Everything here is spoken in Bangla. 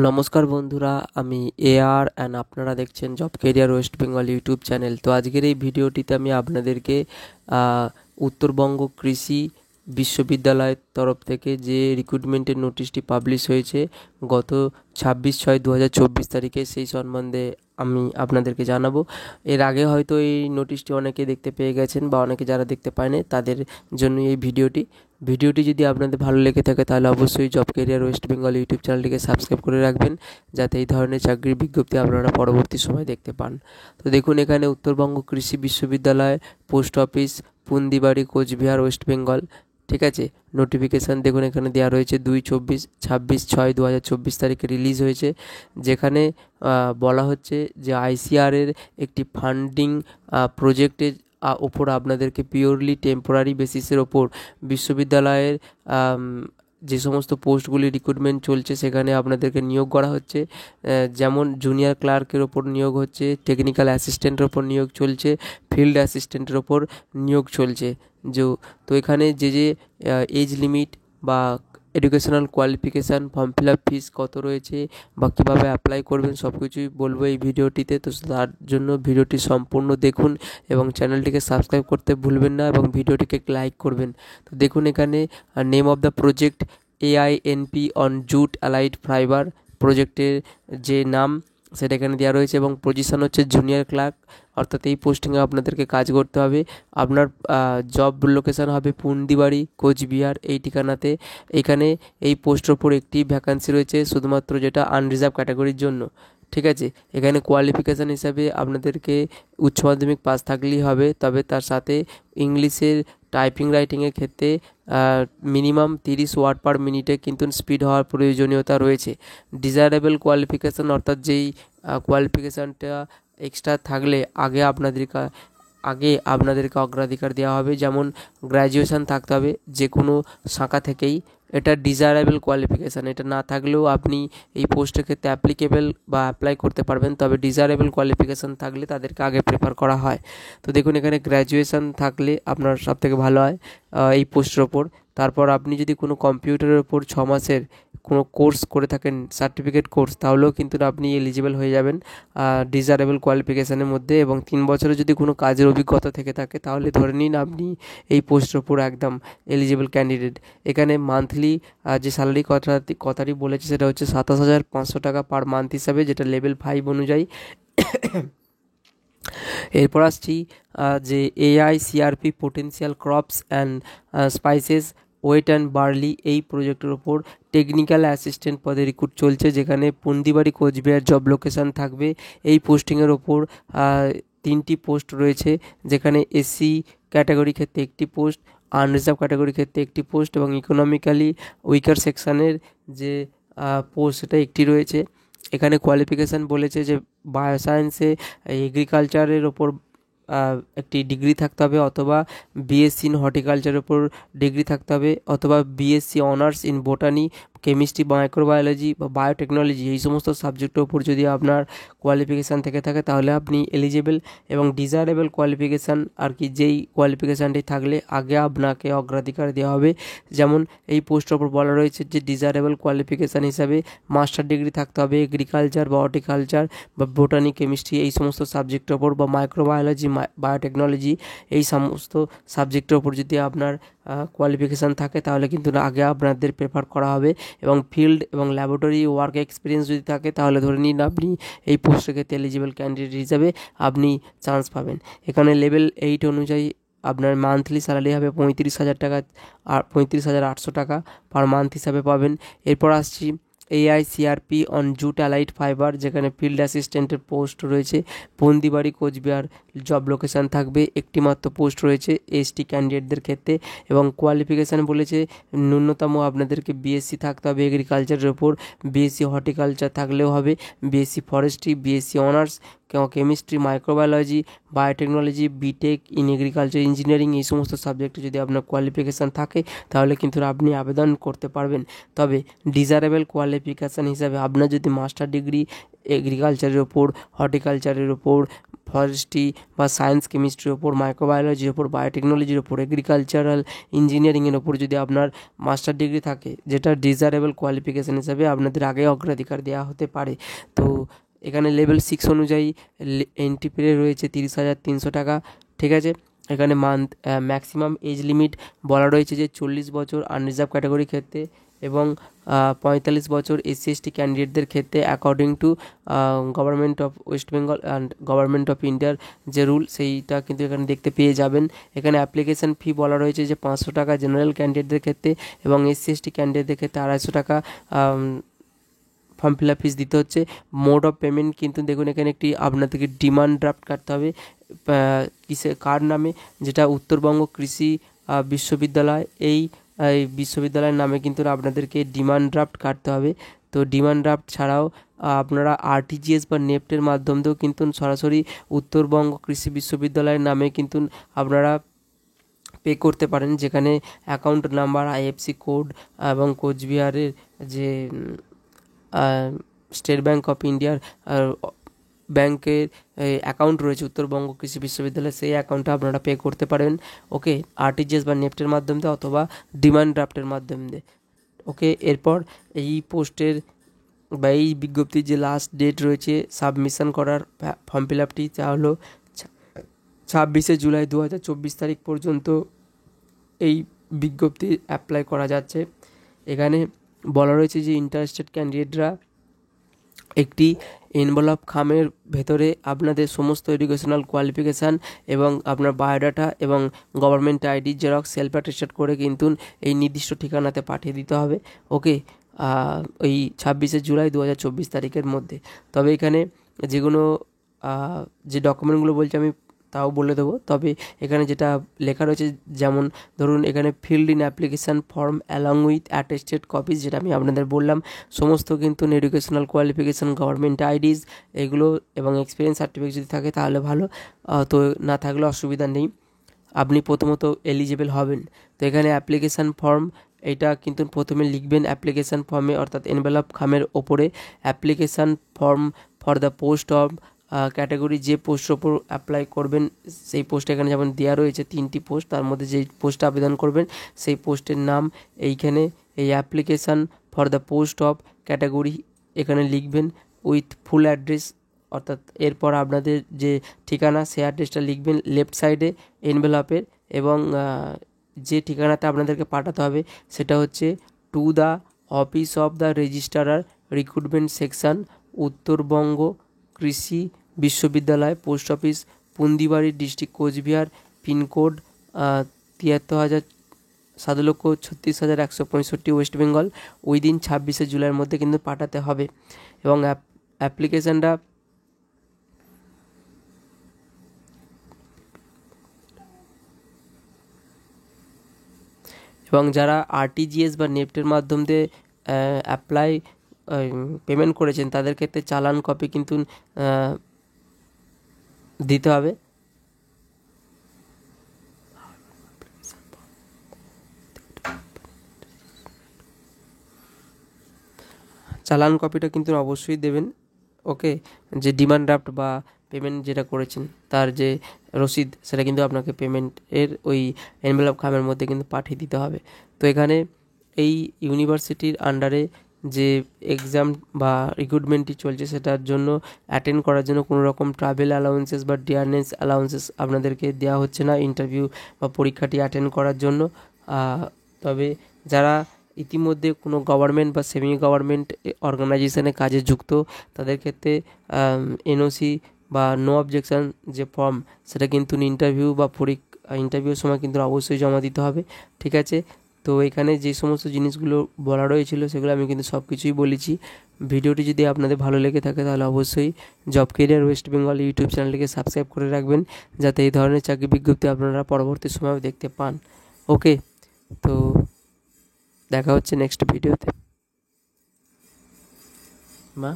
নমস্কার বন্ধুরা, আমি এআর অ্যান্ড আপনারা দেখছেন job career West Bengal YouTube channel. তো আজকের এই ভিডিওটিতে আমি আপনাদেরকে উত্তরবঙ্গ কৃষি বিশ্ববিদ্যালয়ের তরফ থেকে যে রিক্রুটমেন্টের নোটিশটি পাবলিশ হয়েছে গত 26/6/2024 তারিখে, সেই সম্বন্ধে আমি আপনাদেরকে জানাবো। এর আগে হয়তো এই নোটিশটি অনেকে দেখতে পেয়ে গেছেন বা অনেকে যারা দেখতে পায়নি তাদের জন্য এই ভিডিওটি যদি আপনাদের ভালো লেগে থাকে তাহলে অবশ্যই job career West Bengal YouTube চ্যানেলটিকে সাবস্ক্রাইব করে রাখবেন, যাতে এই ধরনের চাকরির বিজ্ঞপ্তি আপনারা পরবর্তী সময় দেখতে পান। তো দেখুন, এখানে Uttarbanga Krishi Viswavidyalaya, post office, Pundibari, Cooch Behar, West Bengal. ঠিক আছে, নোটিফিকেশান দেখুন এখানে দেওয়া রয়েছে 26/6/2024 তারিখে রিলিজ হয়েছে, যেখানে বলা হচ্ছে যে আইসিআরের একটি ফান্ডিং প্রজেক্টের ওপর আপনাদেরকে পিওরলি টেম্পোরারি বেসিসের ওপর বিশ্ববিদ্যালয়ের যে সমস্ত পোস্টগুলি রিক্রুটমেন্ট চলছে সেখানে আপনাদেরকে নিয়োগ করা হচ্ছে। যেমন জুনিয়র ক্লার্কের ওপর নিয়োগ হচ্ছে, টেকনিক্যাল অ্যাসিস্ট্যান্টের ওপর নিয়োগ চলছে, ফিল্ড অ্যাসিস্ট্যান্টের ওপর নিয়োগ চলছে। তো এখানে যে এজ লিমিট বা educational qualification, form fill up fees কত রয়েছে বা কীভাবে অ্যাপ্লাই করবেন সব কিছুই বলবো এই ভিডিওটিতে। তো তার জন্য ভিডিওটি সম্পূর্ণ দেখুন এবং চ্যানেলটিকে সাবস্ক্রাইব করতে ভুলবেন না এবং ভিডিওটিকে লাইক করবেন। তো দেখুন এখানে name of the project AINP on jute allied fibre, প্রজেক্টের যে নাম সেটা এখানে দেওয়া রয়েছে এবং পজিশন হচ্ছে জুনিয়র ক্লার্ক, অর্থাৎ এই পোস্টিংয়ে আপনাদেরকে কাজ করতে হবে। আপনার জব লোকেশান হবে পুন্দিবাড়ি, কোচবিহার এই ঠিকানাতে। এখানে এই পোস্টের ওপর একটি ভ্যাকান্সি রয়েছে শুধুমাত্র, যেটা আনরিজার্ভ ক্যাটাগরির জন্য। ঠিক আছে, এখানে কোয়ালিফিকেশান হিসাবে আপনাদেরকে উচ্চ মাধ্যমিক পাস থাকলেই হবে, তবে তার সাথে ইংলিশের টাইপিং রাইটিংয়ের ক্ষেত্রে মিনিমাম 30 ওয়ার্ড পার মিনিটে কিন্তু স্পিড হওয়ার প্রয়োজনীয়তা রয়েছে। ডিজায়ারেবল কোয়ালিফিকেশান, অর্থাৎ যেই কোয়ালিফিকেশানটা এক্সট্রা থাকলে আগে আপনাদেরকে অগ্রাধিকার দেওয়া হবে। যেমন গ্র্যাজুয়েশান থাকতে হবে যে কোনো শাখা থেকেই, এটা ডিজায়ারেবল কোয়ালিফিকেশান। এটা না থাকলেও আপনি এই পোস্টের ক্ষেত্রে অ্যাপ্লিকেবল বা অ্যাপ্লাই করতে পারবেন, তবে ডিজায়ারেবল কোয়ালিফিকেশান থাকলে তাদেরকে আগে প্রেফার করা হয়। তো দেখুন এখানে গ্র্যাজুয়েশান থাকলে আপনার সবথেকে ভালো হয় এই পোস্টের ওপর। তারপর আপনি যদি কোনো কম্পিউটারের ওপর 6 মাসের কোনো কোর্স করে থাকেন, সার্টিফিকেট কোর্স, তাহলেও কিন্তু আপনি এলিজিবল হয়ে যাবেন ডিজায়ারেবল কোয়ালিফিকেশানের মধ্যে। এবং 3 বছরের যদি কোনো কাজের অভিজ্ঞতা থেকে থাকে তাহলে ধরে নিন আপনি এই পোস্টের ওপর একদম এলিজিবল ক্যান্ডিডেট। এখানে মান্থলি যে স্যালারি কথাটি বলেছে সেটা হচ্ছে 27,500 টাকা পার মান্থ হিসাবে, যেটা লেভেল 5 অনুযায়ী। এরপর আসছি যে AICRP potential crops and spices, wheat and barley, এই প্রজেক্টের ওপর টেকনিক্যাল অ্যাসিস্ট্যান্ট পদে রিক্রুট চলছে, যেখানে পুন্দিবাড়ি, কোচবিহার জব লোকেশান থাকবে। এই পোস্টিংয়ের ওপর 3টি পোস্ট রয়েছে, যেখানে এসসি ক্যাটাগরি ক্ষেত্রে একটি পোস্ট, আনরিজার্ভ ক্যাটাগরি ক্ষেত্রে একটি পোস্ট এবং ইকোনমিক্যালি উইকার সেকশানের যে পোস্ট সেটা একটি রয়েছে। এখানে কোয়ালিফিকেশান বলেছে যে বায়োসায়েন্সে এগ্রিকালচারের ওপর একটি ডিগ্রি থাকতে হবে, অথবা BSc ইন হর্টিকালচারের ওপর ডিগ্রি থাকতে হবে, অথবা BSc honours in botany, chemistry, microbiology বা বায়োটেকনোলজি, এই সমস্ত সাবজেক্টের ওপর যদি আপনার কোয়ালিফিকেশান থেকে থাকে তাহলে আপনি এলিজিবল। এবং ডিজায়ারেবল কোয়ালিফিকেশান আর কি, যেই কোয়ালিফিকেশানটি থাকলে আগে আপনাকে অগ্রাধিকার দেওয়া হবে। যেমন এই পোস্টের ওপর বলা রয়েছে যে ডিজায়ারেবল কোয়ালিফিকেশান হিসাবে মাস্টার ডিগ্রি থাকতে হবে এগ্রিকালচার বা হর্টিকালচার বা বোটানি, কেমিস্ট্রি এই সমস্ত সাবজেক্টের ওপর, বা মাইক্রোবায়োলজি, বায়োটেকনোলজি এই সমস্ত সাবজেক্টের ওপর যদি আপনার কোয়ালিফিকেশান থাকে তাহলে কিন্তু আগে আপনাদের প্রেফার করা হবে। এবং ফিল্ড এবং ল্যাবরেটরি ওয়ার্ক এক্সপিরিয়েন্স যদি থাকে তাহলে ধরে নিন আপনি এই পোস্টের ক্ষেত্রে এলিজিবল ক্যান্ডিডেট হিসাবে আপনি চান্স পাবেন। এখানে লেভেল 8 অনুযায়ী আপনার মান্থলি স্যালারি হবে 35,000 টাকা, আর 35,800 টাকা পার মান্থ হিসাবে পাবেন। এরপর আসছি AICRP on jute allied fibre, যেখানে ফিল্ড অ্যাসিস্ট্যান্টের পোস্ট রয়েছে, পুন্দিবাড়ি, কোচবিহার জব লোকেশান থাকবে। একটি মাত্র পোস্ট রয়েছে ST ক্যান্ডিডেটদের ক্ষেত্রে এবং কোয়ালিফিকেশান বলেছে ন্যূনতম আপনাদেরকে BSc থাকতে হবে এগ্রিকালচারের ওপর, BSc হর্টিকালচার থাকলেও হবে, BSc forestry, BSc honours chemistry, microbiology, biotechnology, BTech in agriculture engineering, এই সমস্ত সাবজেক্টে যদি আপনার কোয়ালিফিকেশান থাকে তাহলে কিন্তু আপনি আবেদন করতে পারবেন। তবে ডিজায়ারেবল কোয়ালিফিকেশান হিসাবে আপনার যদি মাস্টার ডিগ্রি এগ্রিকালচারের ওপর, হর্টিকালচারের ওপর, ফরেস্ট্রি বা সায়েন্স কেমিস্ট্রির ওপর, মাইক্রোবায়োলজির ওপর, বায়োটেকনোলজির ওপর, এগ্রিকালচারাল ইঞ্জিনিয়ারিংয়ের ওপর যদি আপনার মাস্টার ডিগ্রি থাকে, যেটা ডিজারেবল কোয়ালিফিকেশান হিসাবে আপনাদের আগে অগ্রাধিকার দেওয়া হতে পারে। তো এখানে লেভেল 6 অনুযায়ী এন্ট্রি পে রয়েছে 30,300 টাকা, ঠিক আছে। এখানে ম্যাক্সিমাম এজ লিমিট বলা রয়েছে যে 40 বছর আনরিজার্ভ ক্যাটাগরির ক্ষেত্রে এবং 45 বছর এসসি এসটি ক্যান্ডিডেটদের ক্ষেত্রে according to government of West Bengal and government of ইন্ডিয়ার যে রুল, সেইটা কিন্তু এখানে দেখতে পেয়ে যাবেন। এখানে অ্যাপ্লিকেশান ফি বলা রয়েছে যে 500 টাকা জেনারেল ক্যান্ডিডেটদের ক্ষেত্রে এবং এসসি এসটি ক্যান্ডিডেটদের ক্ষেত্রে 250 টাকা ফর্ম ফিল আপ ফিস দিতে হচ্ছে। মোড অফ পেমেন্ট কিন্তু দেখুন এখানে একটি আপনাদেরকে ডিমান্ড ড্রাফট কাটতে হবে কার নামে, যেটা উত্তরবঙ্গ কৃষি বিশ্ববিদ্যালয়, এই বিশ্ববিদ্যালয়ের নামে কিন্তু আপনাদেরকে ডিমান্ড ড্রাফট কাটতে হবে। তো ডিমান্ড ড্রাফট ছাড়াও আপনারা আরটিজিএস বা নেফটের মাধ্যম দিয়েও কিন্তু সরাসরি উত্তরবঙ্গ কৃষি বিশ্ববিদ্যালয়ের নামে কিন্তু আপনারা পে করতে পারেন, যেখানে অ্যাকাউন্ট নাম্বার, আইএফসি কোড এবং কোচবিহারের যে স্টেট ব্যাঙ্ক অফ ইন্ডিয়ার ব্যাংকের অ্যাকাউন্ট রয়েছে উত্তরবঙ্গ কৃষি বিশ্ববিদ্যালয়, সেই অ্যাকাউন্টে আপনারা পে করতে পারেন। ওকে, আরটিজিএস বা নেফটের মাধ্যম দিয়ে অথবা ডিমান্ড ড্রাফটের মাধ্যম দিয়ে। ওকে, এরপর এই পোস্টের বা এই বিজ্ঞপ্তির যে লাস্ট ডেট রয়েছে সাবমিশন করার ফর্ম ফিল আপটি, তা হলো 26শে জুলাই 2024 তারিখ পর্যন্ত এই বিজ্ঞপ্তি অ্যাপ্লাই করা যাচ্ছে। এখানে বলা রয়েছে যে ইন্টারেস্টেড ক্যান্ডিডেটরা একটি এনভেলপ খামের ভেতরে আপনাদের সমস্ত এডুকেশনাল কোয়ালিফিকেশান এবং আপনার বায়োডাটা এবং government ID xerox self attested করে কিন্তু এই নির্দিষ্ট ঠিকানাতে পাঠিয়ে দিতে হবে। ওকে, ওই 26শে জুলাই 2024 তারিখের মধ্যে। তবে এখানে যেগুলো যে ডকুমেন্টগুলো বলছি আমি তাও বলে দেবো, তবে এখানে যেটা লেখা রয়েছে, যেমন ধরুন এখানে field in application form along with attested copies, যেটা আমি আপনাদের বললাম, সমস্ত কিন্তু এডুকেশনাল কোয়ালিফিকেশান, গভর্নমেন্ট আইডিজ এগুলো এবং এক্সপিরিয়েন্স সার্টিফিকেট যদি থাকে তাহলে ভালো, তো না থাকলে অসুবিধা নেই, আপনি প্রথমত এলিজিবল হবেন। তো এখানে অ্যাপ্লিকেশান ফর্ম, এটা কিন্তু প্রথমে লিখবেন অ্যাপ্লিকেশান ফর্মে, অর্থাৎ এনভেলপ খামের ওপরে application form for the post of category, যে পোস্টের ওপর অ্যাপ্লাই করবেন সেই পোস্ট এখানে যেমন দেওয়া রয়েছে 3টি পোস্ট, তার মধ্যে যেই পোস্টে আবেদন করবেন সেই পোস্টের নাম এইখানে এই application for the post of category এখানে লিখবেন উইথ ফুল অ্যাড্রেস, অর্থাৎ এরপর আপনাদের যে ঠিকানা সেই অ্যাড্রেসটা লিখবেন লেফট সাইডে এনভেলপের, এবং যে ঠিকানাতে আপনাদেরকে পাঠাতে হবে সেটা হচ্ছে to the office of the registrar recruitment section, Uttarbanga Krishi Viswavidyalaya, post office Pundibari, district Cooch Behar, pin code 73,736,165 West Bengal, within 26শে জুলাইয়ের মধ্যে কিন্তু পাঠাতে হবে। এবং অ্যাপ্লিকেশানটা এবং যারা আরটিজিএস বা নেফটের মাধ্যম দিয়ে অ্যাপ্লাই পেমেন্ট করেছেন তাদের ক্ষেত্রে চালান কপি কিন্তু দিতে হবে। চালান কপিটা কিন্তু অবশ্যই দেবেন। ওকে, যে ডিমান্ড ড্রাফট বা পেমেন্ট যেটা করেছেন তার যে রসিদ, সেটা কিন্তু আপনাকে পেমেন্টের ওই এনভেলপ খামের মধ্যে কিন্তু পাঠিয়ে দিতে হবে। তো এখানে এই ইউনিভার্সিটির আন্ডারে যে এক্সাম বা রিক্রুটমেন্টটি চলছে সেটার জন্য অ্যাটেন্ড করার জন্য কোনো রকম ট্রাভেল অ্যালাউন্সেস বা ডিয়ারনেস অ্যালাউন্সেস আপনাদেরকে দেওয়া হচ্ছে না ইন্টারভিউ বা পরীক্ষাটি অ্যাটেন্ড করার জন্য। তবে যারা ইতিমধ্যে কোনো গভর্নমেন্ট বা সেমি গভর্নমেন্ট অর্গানাইজেশনে কাজে যুক্ত তাদের ক্ষেত্রে এনওসি বা নো অবজেকশান যে ফর্ম, সেটা কিন্তু ইন্টারভিউর সময় কিন্তু অবশ্যই জমা দিতে হবে, ঠিক আছে। তো এখানে যে সমস্ত জিনিসগুলো বলা রয়েছিল সেগুলো আমি কিন্তু সব কিছুই বলেছি। ভিডিওটি যদি আপনাদের ভালো লেগে থাকে তাহলে অবশ্যই job career West Bengal YouTube চ্যানেলটিকে সাবস্ক্রাইব করে রাখবেন, যাতে এই ধরনের চাকরি বিজ্ঞপ্তি আপনারা পরবর্তী সময়েও দেখতে পান। ওকে, তো দেখা হচ্ছে নেক্সট ভিডিওতে। মা।